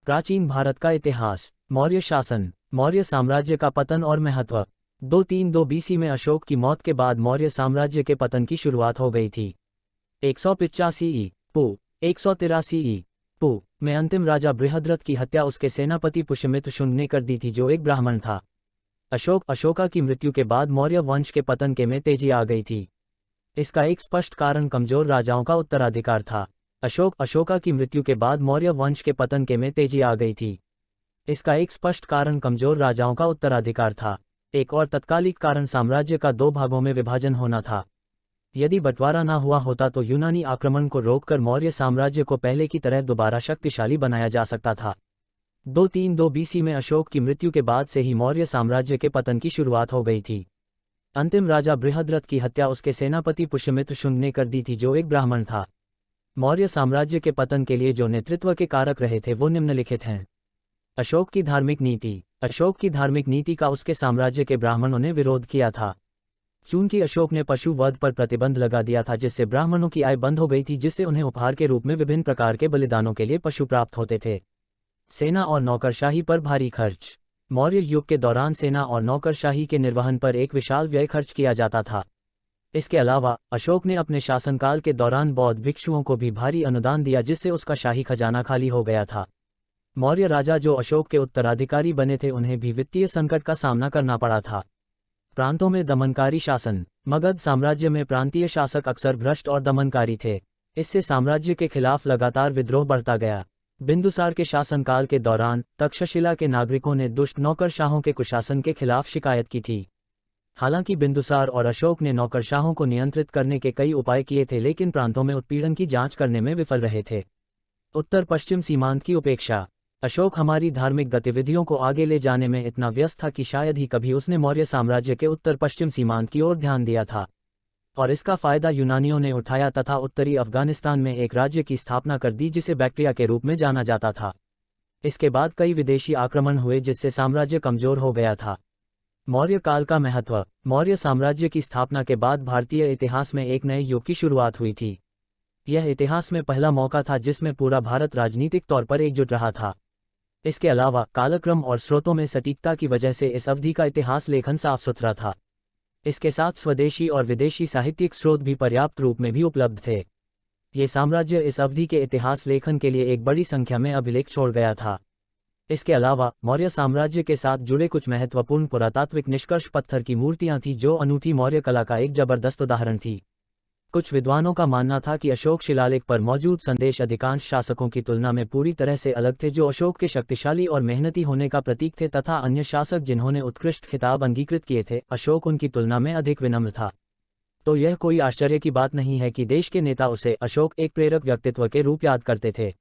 प्राचीन भारत का इतिहास। मौर्य शासन। मौर्य साम्राज्य का पतन और महत्व। 232 बीसी में अशोक की मौत के बाद मौर्य साम्राज्य के पतन की शुरुआत हो गई थी। 185 ई पू 183 ई पू में अंतिम राजा बृहद्रथ की हत्या उसके सेनापति पुष्यमित्र शुंग ने कर दी थी, जो एक ब्राह्मण था। अशोका की मृत्यु के बाद मौर्य वंश के पतन के में तेजी आ गई थी। इसका एक स्पष्ट कारण कमजोर राजाओं का उत्तराधिकार था। अशोका की मृत्यु के बाद मौर्य वंश के पतन के में तेजी आ गई थी। इसका एक स्पष्ट कारण कमजोर राजाओं का उत्तराधिकार था। एक और तत्कालिक कारण साम्राज्य का दो भागों में विभाजन होना था। यदि बंटवारा ना हुआ होता तो यूनानी आक्रमण को रोककर मौर्य साम्राज्य को पहले की तरह दोबारा शक्तिशाली बनाया जा सकता था। 232 बीसी में अशोक की मृत्यु के बाद से ही मौर्य साम्राज्य के पतन की शुरुआत हो गई थी। अंतिम राजा बृहद्रथ की हत्या उसके सेनापति पुष्यमित्र शुंग ने कर दी थी, जो एक ब्राह्मण था। मौर्य साम्राज्य के पतन के लिए जो नेतृत्व के कारक रहे थे वो निम्नलिखित हैं। अशोक की धार्मिक नीति। अशोक की धार्मिक नीति का उसके साम्राज्य के ब्राह्मणों ने विरोध किया था। चूंकि अशोक ने पशु वध पर प्रतिबंध लगा दिया था, जिससे ब्राह्मणों की आय बंद हो गई थी, जिससे उन्हें उपहार के रूप में विभिन्न प्रकार के बलिदानों के लिए पशु प्राप्त होते थे। सेना और नौकरशाही पर भारी खर्च। मौर्य युग के दौरान सेना और नौकरशाही के निर्वहन पर एक विशाल व्यय खर्च किया जाता था। इसके अलावा अशोक ने अपने शासनकाल के दौरान बौद्ध भिक्षुओं को भी भारी अनुदान दिया, जिससे उसका शाही खजाना खाली हो गया था। मौर्य राजा जो अशोक के उत्तराधिकारी बने थे, उन्हें भी वित्तीय संकट का सामना करना पड़ा था। प्रांतों में दमनकारी शासन। मगध साम्राज्य में प्रांतीय शासक अक्सर भ्रष्ट और दमनकारी थे। इससे साम्राज्य के खिलाफ लगातार विद्रोह बढ़ता गया। बिंदुसार के शासनकाल के दौरान तक्षशिला के नागरिकों ने दुष्ट नौकरशाहों के कुशासन के खिलाफ शिकायत की थी। हालांकि बिंदुसार और अशोक ने नौकरशाहों को नियंत्रित करने के कई उपाय किए थे, लेकिन प्रांतों में उत्पीड़न की जांच करने में विफल रहे थे। उत्तर पश्चिम सीमांत की उपेक्षा। अशोक हमारी धार्मिक गतिविधियों को आगे ले जाने में इतना व्यस्त था कि शायद ही कभी उसने मौर्य साम्राज्य के उत्तर पश्चिम सीमांत की ओर ध्यान दिया था, और इसका फायदा यूनानियों ने उठाया तथा उत्तरी अफगानिस्तान में एक राज्य की स्थापना कर दी, जिसे बैक्ट्रिया के रूप में जाना जाता था। इसके बाद कई विदेशी आक्रमण हुए, जिससे साम्राज्य कमजोर हो गया था। मौर्य काल का महत्व। मौर्य साम्राज्य की स्थापना के बाद भारतीय इतिहास में एक नए युग की शुरुआत हुई थी। यह इतिहास में पहला मौका था जिसमें पूरा भारत राजनीतिक तौर पर एकजुट रहा था। इसके अलावा कालक्रम और स्रोतों में सटीकता की वजह से इस अवधि का इतिहास लेखन साफ सुथरा था। इसके साथ स्वदेशी और विदेशी साहित्यिक स्रोत भी पर्याप्त रूप में भी उपलब्ध थे। ये साम्राज्य इस अवधि के इतिहास लेखन के लिए एक बड़ी संख्या में अभिलेख छोड़ गया था। इसके अलावा मौर्य साम्राज्य के साथ जुड़े कुछ महत्वपूर्ण पुरातात्विक निष्कर्ष पत्थर की मूर्तियां थीं, जो अनूठी मौर्य कला का एक जबरदस्त उदाहरण थी। कुछ विद्वानों का मानना था कि अशोक शिलालेख पर मौजूद संदेश अधिकांश शासकों की तुलना में पूरी तरह से अलग थे, जो अशोक के शक्तिशाली और मेहनती होने का प्रतीक थे, तथा अन्य शासक जिन्होंने उत्कृष्ट खिताब अंगीकृत किए थे, अशोक उनकी तुलना में अधिक विनम्र था। तो यह कोई आश्चर्य की बात नहीं है कि देश के नेता उसे अशोक एक प्रेरक व्यक्तित्व के रूप याद करते थे।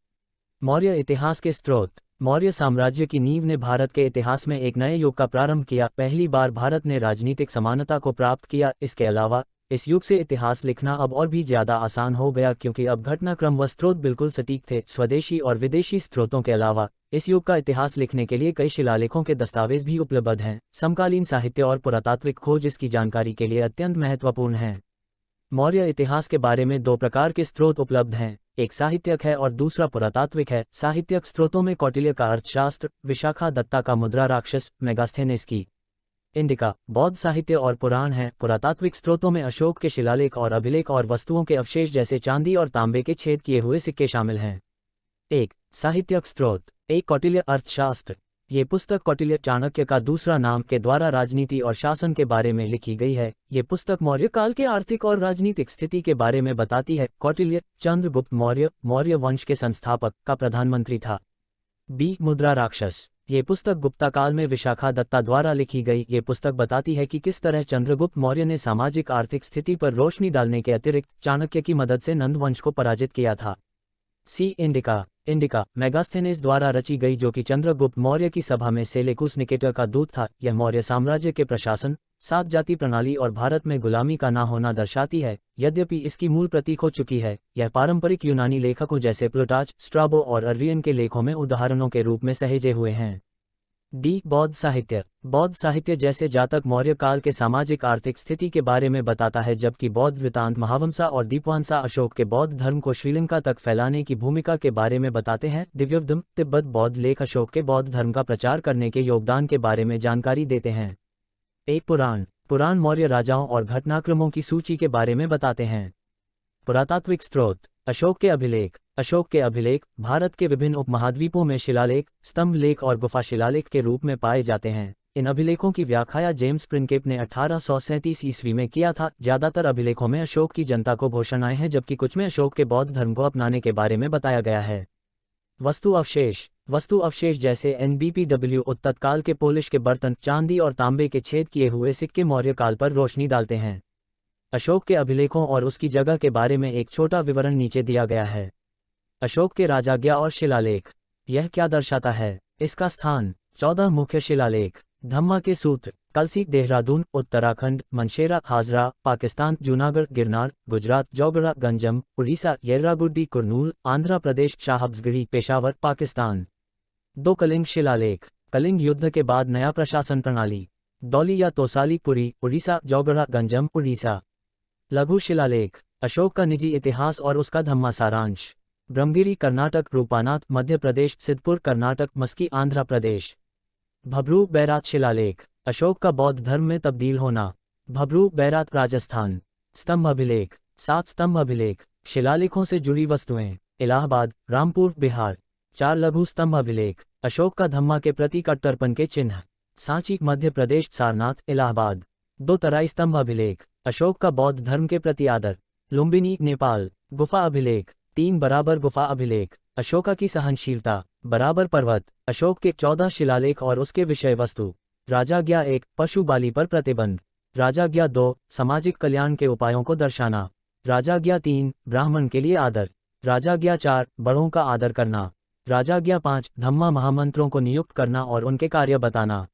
मौर्य इतिहास के स्रोत। मौर्य साम्राज्य की नींव ने भारत के इतिहास में एक नए युग का प्रारंभ किया। पहली बार भारत ने राजनीतिक समानता को प्राप्त किया। इसके अलावा इस युग से इतिहास लिखना अब और भी ज्यादा आसान हो गया, क्योंकि अब घटनाक्रम व स्रोत बिल्कुल सटीक थे। स्वदेशी और विदेशी स्रोतों के अलावा इस युग का इतिहास लिखने के लिए कई शिलालेखों के दस्तावेज भी उपलब्ध हैं। समकालीन साहित्य और पुरातात्विक खोज इसकी जानकारी के लिए अत्यंत महत्वपूर्ण हैं। मौर्य इतिहास के बारे में दो प्रकार के स्रोत उपलब्ध हैं, एक साहित्यक है और दूसरा पुरातात्विक है। साहित्यक स्रोतों में कौटिल्य का अर्थशास्त्र, विशाखा दत्ता का मुद्रा राक्षस, मेगास्थेनेस की इंडिका, बौद्ध साहित्य और पुराण हैं। पुरातात्विक स्रोतों में अशोक के शिलालेख और अभिलेख और वस्तुओं के अवशेष जैसे चांदी और तांबे के छेद किए हुए सिक्के शामिल हैं। एक साहित्यक स्रोत। एक कौटिल्य अर्थशास्त्र। ये पुस्तक कौटिल्य चाणक्य का दूसरा नाम के द्वारा राजनीति और शासन के बारे में लिखी गई है। ये पुस्तक मौर्य काल के आर्थिक और राजनीतिक स्थिति के बारे में बताती है। कौटिल्य चंद्रगुप्त मौर्य, मौर्य वंश के संस्थापक, का प्रधानमंत्री था। बी मुद्रा राक्षस। ये पुस्तक गुप्ता काल में विशाखा दत्ता द्वारा लिखी गई। ये पुस्तक बताती है कि किस तरह चंद्रगुप्त मौर्य ने सामाजिक आर्थिक स्थिति पर रोशनी डालने के अतिरिक्त चाणक्य की मदद से नंद वंश को पराजित किया था। C indica. इंडिका मेगास्थेनेस द्वारा रची गई, जो कि चंद्रगुप्त मौर्य की सभा में सेलेकुस निकेटर का दूत था। यह मौर्य साम्राज्य के प्रशासन, सात जाति प्रणाली और भारत में गुलामी का ना होना दर्शाती है। यद्यपि इसकी मूल प्रति खो चुकी है, यह पारंपरिक यूनानी लेखकों जैसे प्लूटार्च, स्ट्राबो और अर्रियन के लेखों में उदाहरणों के रूप में सहेजे हुए हैं। डी बौद्ध साहित्य जैसे जातक मौर्य काल के सामाजिक आर्थिक स्थिति के बारे में बताता है, जबकि बौद्ध वृत्तांत महावंसा और दीपवंसा अशोक के बौद्ध धर्म को श्रीलंका तक फैलाने की भूमिका के बारे में बताते हैं। दिव्यवदम तिब्बत बौद्ध लेख अशोक के बौद्ध धर्म का प्रचार करने के योगदान के बारे में जानकारी देते हैं। एक पुराण मौर्य राजाओं और घटनाक्रमों की सूची के बारे में बताते हैं। पुरातात्विक स्रोत अशोक के अभिलेख भारत के विभिन्न उपमहाद्वीपों में शिलालेख, स्तंभ लेख और गुफा शिलालेख के रूप में पाए जाते हैं। इन अभिलेखों की व्याख्या जेम्स प्रिंकेप ने 1837 ईस्वी में किया था। ज्यादातर अभिलेखों में अशोक की जनता को घोषणाएं हैं, जबकि कुछ में अशोक के बौद्ध धर्म को अपनाने के बारे में बताया गया है। वस्तु अवशेष जैसे NBPW उत्तरकाल के पोलिश के बर्तन, चांदी और तांबे के छेद किए हुए सिक्के मौर्य काल पर रोशनी डालते हैं। अशोक के अभिलेखों और उसकी जगह के बारे में एक छोटा विवरण नीचे दिया गया है। अशोक के राजाज्ञा और शिलालेख। यह क्या दर्शाता है? इसका स्थान। 14 मुख्य शिलालेख। धम्मा के सूत्र, कलसी, देहरादून, उत्तराखंड, मनशेरा, हाजरा, पाकिस्तान, जूनागढ़, गिरनार, गुजरात, जौगड़ा, गंजम, उड़ीसा, येर्रागुड्डी, कुरनूल, आंध्र प्रदेश, साहबगढ़ी, पेशावर, पाकिस्तान। 2 कलिंग शिलालेख। कलिंग युद्ध के बाद नया प्रशासन प्रणाली। दौली या तोसाली, पुरी, उड़ीसा, जौगड़ा, गंजम, उड़ीसा। लघु शिलालेख। अशोक का निजी इतिहास और उसका धम्मा सारांश। ब्रह्मगिरी, कर्नाटक, रूपानाथ, मध्य प्रदेश, सिद्धपुर, कर्नाटक, मस्की, आंध्र प्रदेश। भब्रू बैरात शिलालेख। अशोक का बौद्ध धर्म में तब्दील होना। भब्रू बैरात, राजस्थान। स्तंभ अभिलेख। 7 स्तंभ अभिलेख। शिलालेखों से जुड़ी वस्तुएं। इलाहाबाद, रामपुर, बिहार। 4 लघु स्तंभ अभिलेख। अशोक का धम्मा के प्रति कट्टरपन के चिन्ह। सांची, मध्य प्रदेश, सारनाथ, इलाहाबाद। 2 तराई स्तंभ अभिलेख। अशोक का बौद्ध धर्म के प्रति आदर। लुम्बिनी, नेपाल। गुफा अभिलेख। 3 बराबर गुफा अभिलेख। अशोका की सहनशीलता। बराबर पर्वत। अशोक के 14 शिलालेख और उसके विषय वस्तु। राजाज्ञा 1, पशु बाली पर प्रतिबंध। राजाज्ञा 2, सामाजिक कल्याण के उपायों को दर्शाना। राजाज्ञा 3, ब्राह्मण के लिए आदर। राजाज्ञा 4, बड़ों का आदर करना। राजाज्ञा 5, धम्मा महामंत्रों को नियुक्त करना और उनके कार्य बताना।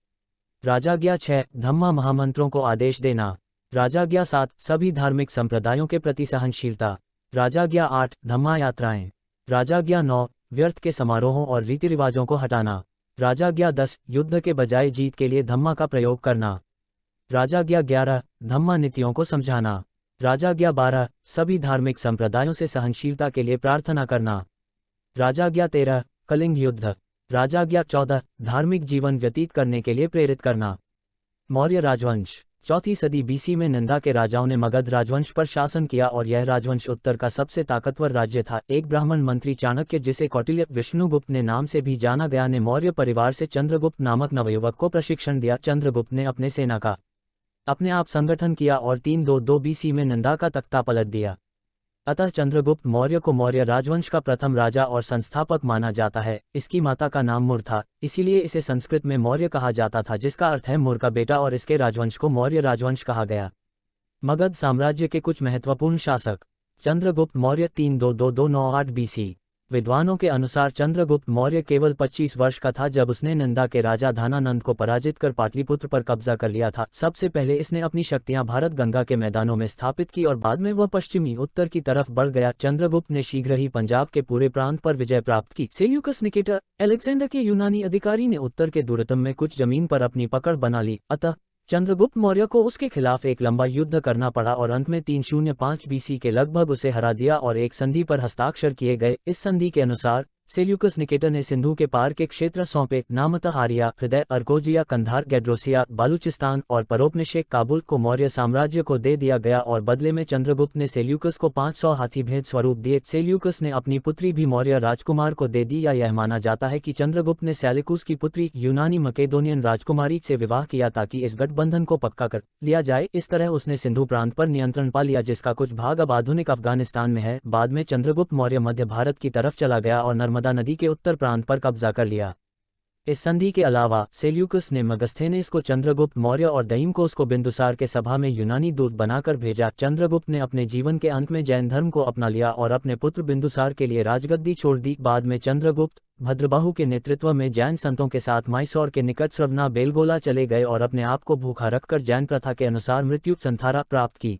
राजाज्ञा 6, धम्मा महामंत्रों को आदेश देना। राजाज्ञा 7, सभी धार्मिक संप्रदायों के प्रति सहनशीलता। राजाज्ञा 8, धम्मा यात्राएं। राजाज्ञा 9, व्यर्थ के समारोहों और रीति रिवाजों को हटाना। राजाज्ञा 10, युद्ध के बजाय जीत के लिए धम्मा का प्रयोग करना। राजाज्ञा 11, धम्मा नीतियों को समझाना। राजाज्ञा 12, सभी धार्मिक संप्रदायों से सहनशीलता के लिए प्रार्थना करना। राजाज्ञा 13, कलिंग युद्ध। राजाज्ञा 14, धार्मिक जीवन व्यतीत करने के लिए प्रेरित करना। मौर्य राजवंश। 4वीं सदी BC में नंदा के राजाओं ने मगध राजवंश पर शासन किया और यह राजवंश उत्तर का सबसे ताकतवर राज्य था। एक ब्राह्मण मंत्री चाणक्य, जिसे कौटिल्य विष्णुगुप्त ने नाम से भी जाना गया, ने मौर्य परिवार से चंद्रगुप्त नामक नवयुवक को प्रशिक्षण दिया। चंद्रगुप्त ने अपने सेना का अपने आप संगठन किया और 322 BC में नंदा का तख्ता पलट दिया। अतः चंद्रगुप्त मौर्य को मौर्य राजवंश का प्रथम राजा और संस्थापक माना जाता है। इसकी माता का नाम मुर था, इसीलिए इसे संस्कृत में मौर्य कहा जाता था, जिसका अर्थ है मुर का बेटा, और इसके राजवंश को मौर्य राजवंश कहा गया। मगध साम्राज्य के कुछ महत्वपूर्ण शासक। चंद्रगुप्त मौर्य 322-298 BC। विद्वानों के अनुसार चंद्रगुप्त मौर्य केवल 25 वर्ष का था जब उसने नंदा के राजा धनानंद को पराजित कर पाटलिपुत्र पर कब्जा कर लिया था। सबसे पहले इसने अपनी शक्तियां भारत गंगा के मैदानों में स्थापित की और बाद में वह पश्चिमी उत्तर की तरफ बढ़ गया। चंद्रगुप्त ने शीघ्र ही पंजाब के पूरे प्रांत पर विजय प्राप्त की। सेल्यूकस निकेटर, अलेक्जेंडर के यूनानी अधिकारी ने उत्तर के दूरतम में कुछ जमीन पर अपनी पकड़ बना ली। अतः चंद्रगुप्त मौर्य को उसके खिलाफ एक लंबा युद्ध करना पड़ा और अंत में 305 BC के लगभग उसे हरा दिया और एक संधि पर हस्ताक्षर किए गए। इस संधि के अनुसार सेल्यूकस निकेटर ने सिंधु के पार के क्षेत्र सौंपे, नामतः आर्या, हृदय, अर्कोजिया, कंधार, गैड्रोसिया, बालूचिस्तान और परोपनिशेक काबुल को मौर्य साम्राज्य को दे दिया गया और बदले में चंद्रगुप्त ने सेल्यूकस को 500 हाथी भेद स्वरूप दिए। सेल्यूकस ने अपनी पुत्री भी मौर्य राजकुमार को दे दी। या यह माना जाता है कि चंद्रगुप्त ने सेल्यूकस की पुत्री यूनानी मकेदोनियन राजकुमारी से विवाह किया ताकि इस गठबंधन को पक्का कर लिया जाए। इस तरह उसने सिंधु प्रांत पर नियंत्रण पा लिया, जिसका कुछ भाग अब आधुनिक अफगानिस्तान में है। बाद में चंद्रगुप्त मौर्य मध्य भारत की तरफ चला गया और नर्मदा नदी के उत्तर प्रांत पर कब्जा कर लिया। इस संधि के अलावा सेल्यूकस ने मगस्थेनेस को चंद्रगुप्त मौर्य और दईमकोस को बिंदुसार के सभा में यूनानी दूत बनाकर भेजा। चंद्रगुप्त ने अपने जीवन के अंत में जैन धर्म को अपना लिया और अपने पुत्र बिंदुसार के लिए राजगद्दी छोड़ दी। बाद में चंद्रगुप्त भद्रबाहु के नेतृत्व में जैन संतों के साथ मैसूर के निकट श्रवणा बेलगोला चले गए और अपने आप को भूखा रखकर जैन प्रथा के अनुसार मृत्यु संथारा प्राप्त की।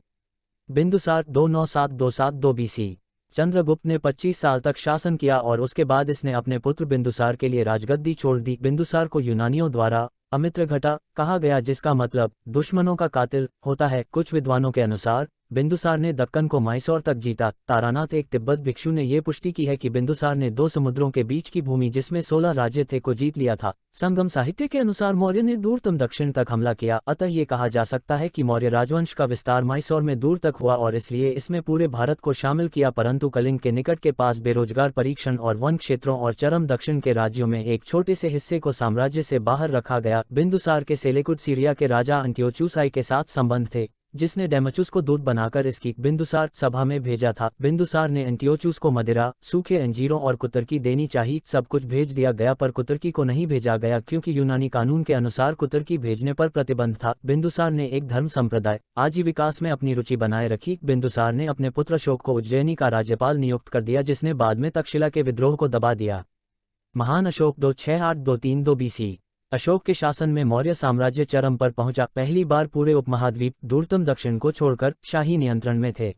बिंदुसार 297-272 BC। चंद्रगुप्त ने 25 साल तक शासन किया और उसके बाद इसने अपने पुत्र बिंदुसार के लिए राजगद्दी छोड़ दी। बिंदुसार को यूनानियों द्वारा अमित्रघटा कहा गया, जिसका मतलब दुश्मनों का कातिल होता है। कुछ विद्वानों के अनुसार बिंदुसार ने दक्कन को मैसूर तक जीता। तारानाथ एक तिब्बत भिक्षु ने यह पुष्टि की है कि बिंदुसार ने 2 समुद्रों के बीच की भूमि जिसमें 16 राज्य थे को जीत लिया था। संगम साहित्य के अनुसार मौर्य ने दूरतम दक्षिण तक हमला किया, अतः ये कहा जा सकता है कि मौर्य राजवंश का विस्तार मैसूर में दूर तक हुआ और इसलिए इसमें पूरे भारत को शामिल किया। परंतु कलिंग के निकट के पास बेरोजगार परीक्षण और वन क्षेत्रों और चरम दक्षिण के राज्यों में एक छोटे से हिस्से को साम्राज्य से बाहर रखा गया। बिंदुसार के सेलेकुड सीरिया के राजा अंत्योचूस I के साथ संबंध थे, जिसने डेमचुस को दूत बनाकर इसकी बिंदुसार सभा में भेजा था। बिंदुसार ने अंत्योचूस को मदिरा, सूखे अंजीरों और कुतर्की देनी चाहिए। सब कुछ भेज दिया गया पर कुतर्की को नहीं भेजा गया क्योंकि यूनानी कानून के अनुसार कुतर्की भेजने पर प्रतिबंध था। बिंदुसार ने एक धर्म संप्रदाय आजीविकास में अपनी रुचि बनाए रखी। बिंदुसार ने अपने पुत्र अशोक को उज्जैनी का राज्यपाल नियुक्त कर दिया, जिसने बाद में तक्षशिला के विद्रोह को दबा दिया। महान अशोक 268-232 BC। अशोक के शासन में मौर्य साम्राज्य चरम पर पहुंचा। पहली बार पूरे उपमहाद्वीप दूरतम दक्षिण को छोड़कर शाही नियंत्रण में थे।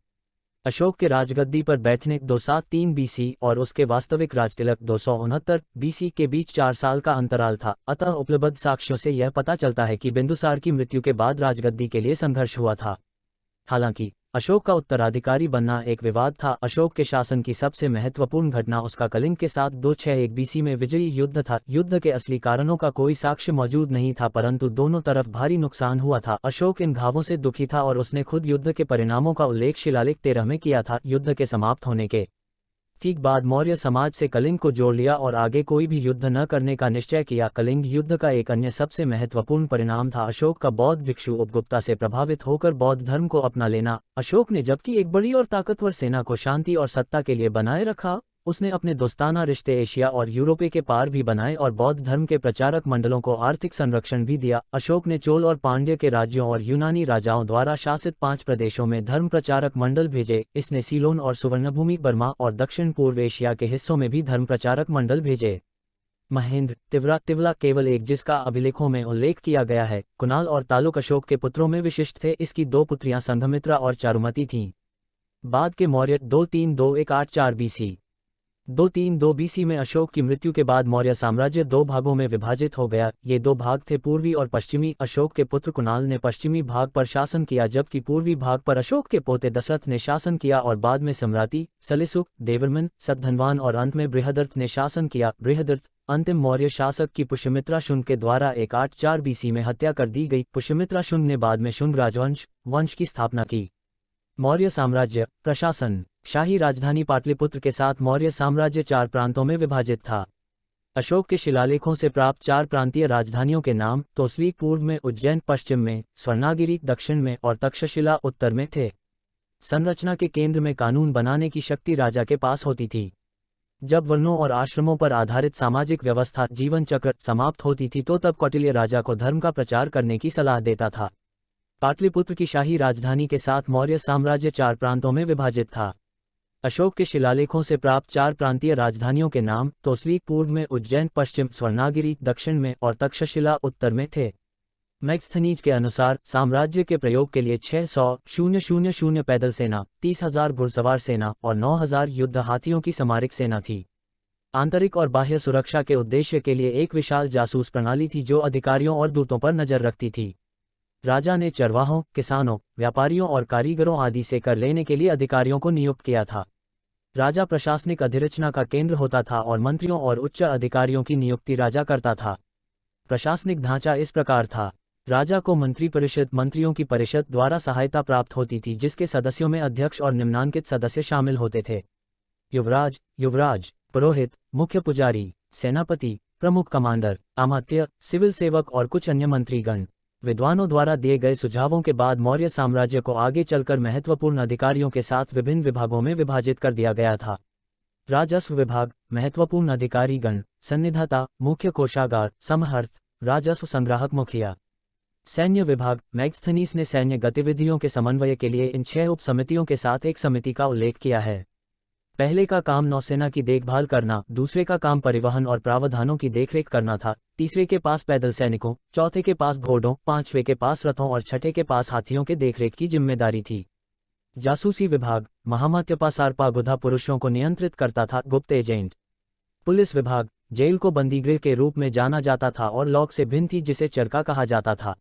अशोक के राजगद्दी पर बैठने 273 BC और उसके वास्तविक राजतिलक 269 BC के बीच 4 साल का अंतराल था। अतः उपलब्ध साक्ष्यों से यह पता चलता है कि बिंदुसार की मृत्यु के बाद राजगद्दी के लिए संघर्ष हुआ था। हालांकि अशोक का उत्तराधिकारी बनना एक विवाद था। अशोक के शासन की सबसे महत्वपूर्ण घटना उसका कलिंग के साथ 261 BC में विजयी युद्ध था। युद्ध के असली कारणों का कोई साक्ष्य मौजूद नहीं था, परंतु दोनों तरफ भारी नुकसान हुआ था। अशोक इन घावों से दुखी था और उसने खुद युद्ध के परिणामों का उल्लेख शिलालेख 13 में किया था। युद्ध के समाप्त होने के ठीक बाद मौर्य समाज से कलिंग को जोड़ लिया और आगे कोई भी युद्ध न करने का निश्चय किया। कलिंग युद्ध का एक अन्य सबसे महत्वपूर्ण परिणाम था अशोक का बौद्ध भिक्षु उपगुप्ता से प्रभावित होकर बौद्ध धर्म को अपना लेना। अशोक ने जबकि एक बड़ी और ताकतवर सेना को शांति और सत्ता के लिए बनाए रखा, उसने अपने दोस्ताना रिश्ते एशिया और यूरोपे के पार भी बनाए और बौद्ध धर्म के प्रचारक मंडलों को आर्थिक संरक्षण भी दिया। अशोक ने चोल और पांड्य के राज्यों और यूनानी राजाओं द्वारा शासित 5 प्रदेशों में धर्म प्रचारक मंडल भेजे। इसने सीलोन और सुवर्णभूमि, बर्मा और दक्षिण पूर्व एशिया के हिस्सों में भी धर्म प्रचारक मंडल भेजे। महेंद्र तिवला केवल एक जिसका अभिलेखों में उल्लेख किया गया है। कुणाल और तालुक अशोक के पुत्रों में विशिष्ट थे। इसकी 2 पुत्रियां संघमित्रा और चारुमती थीं। बाद के मौर्य 232-184 BC 232 BC में अशोक की मृत्यु के बाद मौर्य साम्राज्य 2 भागों में विभाजित हो गया। ये 2 भाग थे पूर्वी और पश्चिमी। अशोक के पुत्र कुणाल ने पश्चिमी भाग पर शासन किया, जबकि पूर्वी भाग पर अशोक के पोते दशरथ ने शासन किया और बाद में सम्राति, सलिसुक, देवर्मन, सतधनवान और अंत में बृहदर्थ ने शासन किया। बृहदर्थ अंतिम मौर्य शासक की पुष्यमित्रा शुंग के द्वारा 184 BC में हत्या कर दी गई। पुष्यमित्रा शुंग ने बाद में शुंग राजवंश वंश की स्थापना की। मौर्य साम्राज्य प्रशासन। शाही राजधानी पाटलिपुत्र के साथ मौर्य साम्राज्य 4 प्रांतों में विभाजित था। अशोक के शिलालेखों से प्राप्त 4 प्रांतीय राजधानियों के नाम तोसलीक पूर्व में, उज्जैन पश्चिम में, स्वर्णागिरी दक्षिण में और तक्षशिला उत्तर में थे। संरचना के केंद्र में कानून बनाने की शक्ति राजा के पास होती थी। जब वर्णों और आश्रमों पर आधारित सामाजिक व्यवस्था जीवन चक्र समाप्त होती थी तो तब कौटिल्य राजा को धर्म का प्रचार करने की सलाह देता था। पाटलिपुत्र की शाही राजधानी के साथ मौर्य साम्राज्य 4 प्रांतों में विभाजित था। अशोक के शिलालेखों से प्राप्त 4 प्रांतीय राजधानियों के नाम तोसलीक पूर्व में, उज्जैन पश्चिम, स्वर्णागिरी दक्षिण में और तक्षशिला उत्तर में थे। मैग्स्थनीज के अनुसार साम्राज्य के प्रयोग के लिए 600 पैदल सेना, 30,000 घुड़सवार सेना और 9,000 युद्ध हाथियों की सामरिक सेना थी। आंतरिक और बाह्य सुरक्षा के उद्देश्य के लिए एक विशाल जासूस प्रणाली थी जो अधिकारियों और दूतों पर नजर रखती थी। राजा ने चरवाहों, किसानों, व्यापारियों और कारीगरों आदि से कर लेने के लिए अधिकारियों को नियुक्त किया था। राजा प्रशासनिक अधिरचना का केंद्र होता था और मंत्रियों और उच्च अधिकारियों की नियुक्ति राजा करता था। प्रशासनिक ढांचा इस प्रकार था। राजा को मंत्री परिषद, मंत्रियों की परिषद द्वारा सहायता प्राप्त होती थी, जिसके सदस्यों में अध्यक्ष और निम्नांकित सदस्य शामिल होते थे। युवराज, पुरोहित, मुख्य पुजारी, सेनापति, प्रमुख कमांडर, अमात्य, सिविल सेवक और कुछ अन्य मंत्रीगण। विद्वानों द्वारा दिए गए सुझावों के बाद मौर्य साम्राज्य को आगे चलकर महत्वपूर्ण अधिकारियों के साथ विभिन्न विभागों में विभाजित कर दिया गया था। राजस्व विभाग, महत्वपूर्ण अधिकारी गण, सन्निधाता, मुख्य कोषागार, समहर्त, राजस्व संग्राहक, मुखिया। सैन्य विभाग, मैग्स्थनीस ने सैन्य गतिविधियों के समन्वय के लिए इन 6 उप समितियों के साथ एक समिति का उल्लेख किया है। पहले का काम नौसेना की देखभाल करना, दूसरे का काम परिवहन और प्रावधानों की देखरेख करना था, तीसरे के पास पैदल सैनिकों, चौथे के पास घोड़ों, पांचवें के पास रथों और छठे के पास हाथियों के देखरेख की जिम्मेदारी थी। जासूसी विभाग, महामात्यपासारपा गुधा पुरुषों को नियंत्रित करता था। गुप्त एजेंट। पुलिस विभाग, जेल को बंदीगृह के रूप में जाना जाता था और लॉक से भिन्न थी जिसे चरका कहा जाता था।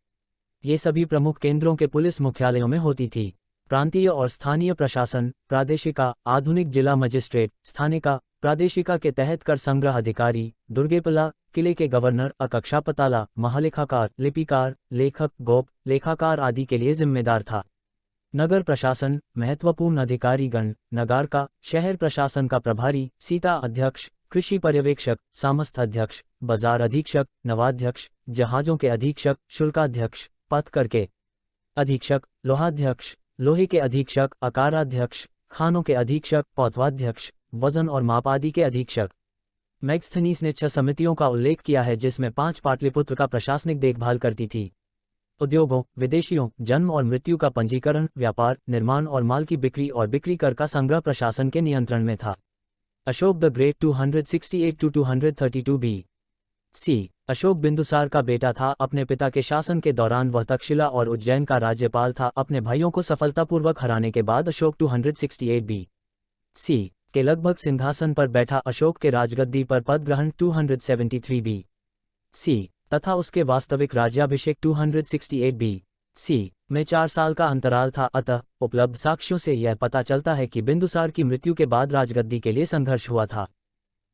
ये सभी प्रमुख केंद्रों के पुलिस मुख्यालयों में होती थी। प्रांतीय और स्थानीय प्रशासन, प्रादेशिका, आधुनिक जिला मजिस्ट्रेट, स्थानिका, प्रादेशिका के तहत कर संग्रह अधिकारी, दुर्गेपला, किले के गवर्नर, अकक्षापताला, महालेखाकार, लिपिकार, लेखक, गोप, लेखाकार आदि के लिए जिम्मेदार था। नगर प्रशासन, महत्वपूर्ण अधिकारीगण, नगारका, शहर प्रशासन का प्रभारी, सीता अध्यक्ष, कृषि पर्यवेक्षक, सामस्थ अध्यक्ष, बाजार अधीक्षक, नवाध्यक्ष, जहाजों के अधीक्षक, शुल्काध्यक्ष, पथकर के अधीक्षक, लोहाध्यक्ष, लोहे के अधीक्षक, अकाराध्यक्ष, खानों के अधीक्षक, पौधवाध्यक्ष, वजन और माप आदि के अधीक्षक। मैग्स्थनीस ने 6 समितियों का उल्लेख किया है जिसमें 5 पाटलिपुत्र का प्रशासनिक देखभाल करती थी। उद्योगों, विदेशियों, जन्म और मृत्यु का पंजीकरण, व्यापार, निर्माण और माल की बिक्री और बिक्री कर का संग्रह प्रशासन के नियंत्रण में था। Ashoka the great 268-232 BC। Ashoka Bindusara का बेटा था। अपने पिता के शासन के दौरान वह तक्षशिला और उज्जैन का राज्यपाल था। अपने भाइयों को सफलतापूर्वक हराने के बाद अशोक 268 BC के लगभग सिंहासन पर बैठा। अशोक के राजगद्दी पर पद ग्रहण 273 BC तथा उसके वास्तविक राज्याभिषेक 268 BC में 4 साल का अंतराल था। अतः उपलब्ध साक्ष्यों से यह पता चलता है कि बिंदुसार की मृत्यु के बाद राजगद्दी के लिए संघर्ष हुआ था।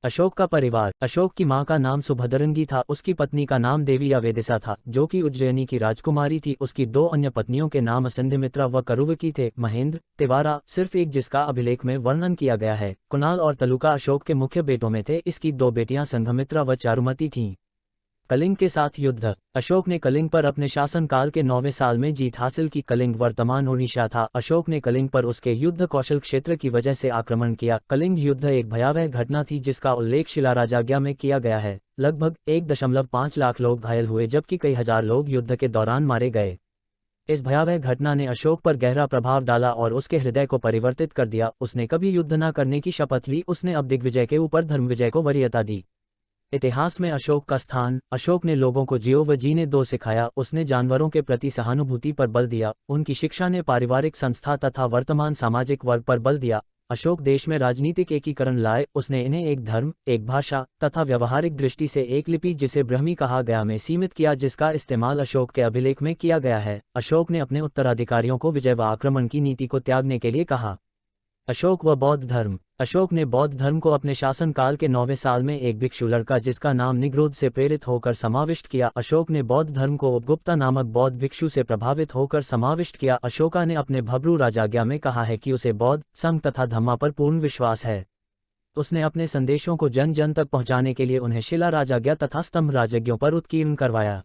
अशोक का परिवार। अशोक की मां का नाम सुभद्रंगी था। उसकी पत्नी का नाम देवी या वेदिसा था, जो कि उज्जैनी की राजकुमारी थी। उसकी 2 अन्य पत्नियों के नाम असंध्यमित्रा व करुवकी थे। महेंद्र, तिवारा सिर्फ एक जिसका अभिलेख में वर्णन किया गया है। कुणाल और तलुका अशोक के मुख्य बेटों में थे। इसकी 2 बेटियां संघमित्रा व चारुमती थीं। कलिंग के साथ युद्ध। अशोक ने कलिंग पर अपने शासनकाल के 9वें साल में जीत हासिल की। कलिंग वर्तमान ओडिशा था। अशोक ने कलिंग पर उसके युद्ध कौशल क्षेत्र की वजह से आक्रमण किया। कलिंग युद्ध एक भयावह घटना थी जिसका उल्लेख शिलाराजाज्ञा में किया गया है। लगभग 1.5 लाख लोग घायल हुए जबकि कई हजार लोग युद्ध के दौरान मारे गए। इस भयावह घटना ने अशोक पर गहरा प्रभाव डाला और उसके हृदय को परिवर्तित कर दिया। उसने कभी युद्ध न करने की शपथ ली। उसने अब दिग्विजय के ऊपर धर्मविजय को वरीयता दी। इतिहास में अशोक का स्थान। अशोक ने लोगों को जियो व जीने दो सिखाया। उसने जानवरों के प्रति सहानुभूति पर बल दिया। उनकी शिक्षा ने पारिवारिक संस्था तथा वर्तमान सामाजिक वर्ग पर बल दिया। अशोक देश में राजनीतिक एकीकरण लाए। उसने इन्हें एक धर्म, एक भाषा तथा व्यवहारिक दृष्टि से एक लिपि जिसे ब्रह्मी कहा गया में सीमित किया, जिसका इस्तेमाल अशोक के अभिलेख में किया गया है। अशोक ने अपने उत्तराधिकारियों को विजय व आक्रमण की नीति को त्यागने के लिए कहा। अशोक व बौद्ध धर्म। अशोक ने बौद्ध धर्म को अपने शासनकाल के 9वें साल में एक भिक्षु लड़का जिसका नाम निग्रोध से प्रेरित होकर समाविष्ट किया। अशोक ने बौद्ध धर्म को उपगुप्ता नामक बौद्ध भिक्षु से प्रभावित होकर समाविष्ट किया। अशोका ने अपने भब्रू राजाज्ञा में कहा है कि उसे बौद्ध, संघ तथा धम्मा पर पूर्ण विश्वास है। उसने अपने संदेशों को जन जन तक पहुंचाने के लिए उन्हें शिला राजाज्ञा तथा स्तंभ राजज्ञों पर उत्कीर्ण करवाया।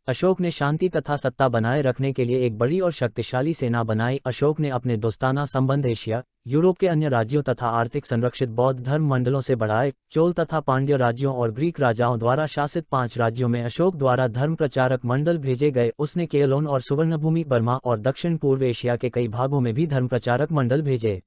अशोक ने शांति तथा सत्ता बनाए रखने के लिए एक बड़ी और शक्तिशाली सेना बनाई। अशोक ने अपने दोस्ताना संबंध एशिया, यूरोप के अन्य राज्यों तथा आर्थिक संरक्षित बौद्ध धर्म मंडलों से बढ़ाए। चोल तथा पांड्य राज्यों और ग्रीक राजाओं द्वारा शासित 5 राज्यों में अशोक द्वारा धर्म प्रचारक मंडल भेजे गए। उसने केलोन और सुवर्णभूमि, बर्मा और दक्षिण पूर्व एशिया के कई भागों में भी धर्म प्रचारक मंडल भेजे।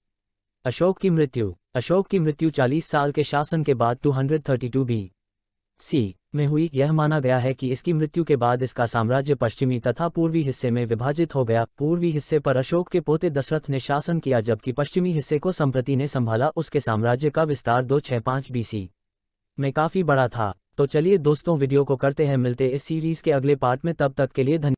अशोक की मृत्यु। अशोक की मृत्यु 40 साल के शासन के बाद 232 BC में हुई। यह माना गया है कि इसकी मृत्यु के बाद इसका साम्राज्य पश्चिमी तथा पूर्वी हिस्से में विभाजित हो गया। पूर्वी हिस्से पर अशोक के पोते दशरथ ने शासन किया जबकि पश्चिमी हिस्से को संप्रति ने संभाला। उसके साम्राज्य का विस्तार 265 BC में काफी बड़ा था। तो चलिए दोस्तों, वीडियो को करते हैं मिलते इस सीरीज के अगले पार्ट में। तब तक के लिए धन्यवाद।